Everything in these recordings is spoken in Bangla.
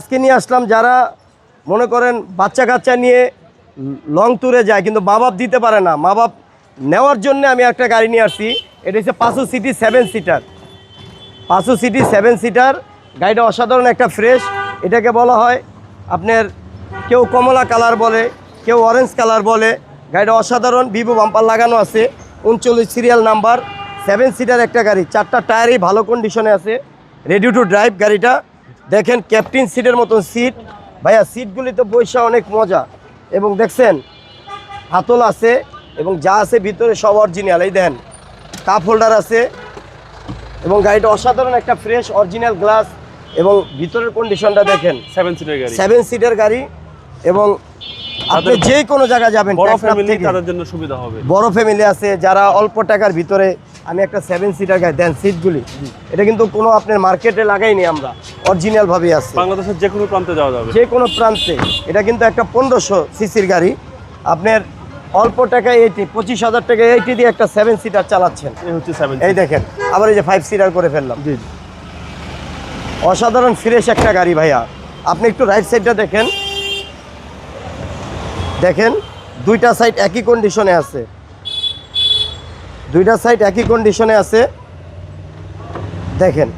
আজকে নিয়ে আসলাম যারা মনে করেন বাচ্চা কাচ্চা নিয়ে লং ট্যুরে যায় কিন্তু মা বাপ দিতে পারে না, মা বাপ নেওয়ার জন্য আমি একটা গাড়ি নিয়ে আসছি। এটা হচ্ছে পাঁচু সিটি 7 সিটার। পাঁচু সিটি 7 সিটার গাড়িটা অসাধারণ একটা ফ্রেশ। এটাকে বলা হয় আপনার কেউ কমলা কালার বলে, কেউ অরেঞ্জ কালার বলে। গাড়িটা অসাধারণ, ভিভো বাম্পার লাগানো আছে, 39 সিরিয়াল নাম্বার, 7 সিটার একটা গাড়ি। 4টা টায়ারই ভালো কন্ডিশনে আছে, রেডি টু ড্রাইভ গাড়িটা। দেখেন ক্যাপ্টেন সিটের মতন সিট ভাইয়া, সিটগুলি তো বৈশা অনেক মজা। এবং দেখছেন হাতল আছে এবং যা আছে ভিতরে সব অরিজিনাল। এই দেখেন কাপ হোল্ডার আছে এবং গাড়িটা অসাধারণ একটা ফ্রেশ অরিজিনাল গ্লাস এবং ভিতরের কন্ডিশনটা দেখেন। 7 সিটের গাড়ি, 7 সিটার গাড়ি এবং আপনি যে কোনো জায়গায় যাবেন বড় ফ্যামিলি তাদের জন্য সুবিধা হবে। বড় ফ্যামিলি আছে যারা অল্প টাকার ভিতরে, আমি একটা 7 সিটার গাড়ি দেন সিটগুলি, এটা কিন্তু কোনো আপনার মার্কেটে লাগাইনি আমরা, অরিজিনাল ভাবে আছে। বাংলাদেশের যে কোনো প্রান্তে যাওয়া যাবে, যে কোনো প্রান্তে। এটা কিন্তু একটা 1500 সিসির গাড়ি, আপনার অল্প টাকায় 25,000 টাকা 80 দিয়ে একটা 7 সিটার চালাচ্ছেন। এই হচ্ছে 7। এই দেখেন আবার এই যে 5 সিটার করে ফেললাম। জি, অসাধারণ ফ্রেশ একটা গাড়ি ভাইয়া। আপনি একটু রাইট সাইডটা দেখেন, দেখেন দুইটা সাইড একই কন্ডিশনে আছে, দুইটা সাইড একই কন্ডিশনে আছে। দেখেন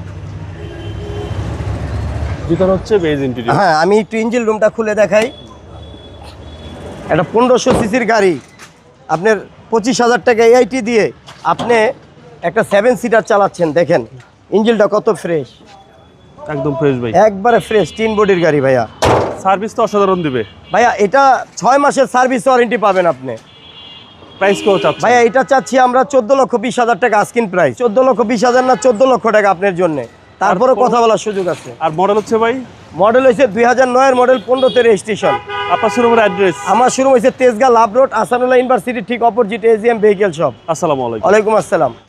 ভিতর হচ্ছে বেজ ইন্টেরিয়র। হ্যাঁ, আমি একটু ইঞ্জিন রুমটা খুলে দেখাই। এটা 1500 সিসির গাড়ি, আপনার 25,000 টাকা AIT দিয়ে আপনি একটা 7 সিটার চালাচ্ছেন। দেখেন ইঞ্জিনটা কত ফ্রেশ, একদম ফ্রেশ ভাই, একবারে ফ্রেশ 3 বডির গাড়ি ভাইয়া। সার্ভিস তো অসাধারণ দিবে ভাইয়া। এটা 6 মাসের সার্ভিস ওয়ারেন্টি পাবেন আপনি। প্রাইস কত চাচ্ছেন ভাইয়া? এটা চাচ্ছি আমরা 14,20,000 টাকা আস্কিন প্রাইস। 14,20,000 না 14 লক্ষ টাকা আপনার জন্য, তারপরে কথা বলার সুযোগ আছে। আর মডেল হচ্ছে ভাই? মডেল হয়েছে 2009 এর মডেল, 15তে রেজিস্ট্রেশন। আপনার শোরুমের অ্যাড্রেস? আমার শোরুম হয়েছে Tejgaon love road, Ahsanullah university ঠিক অপোজিট AGM ভেহিকেল শপ। আসসালামু আলাইকুম। ওয়ালাইকুম আসসালাম।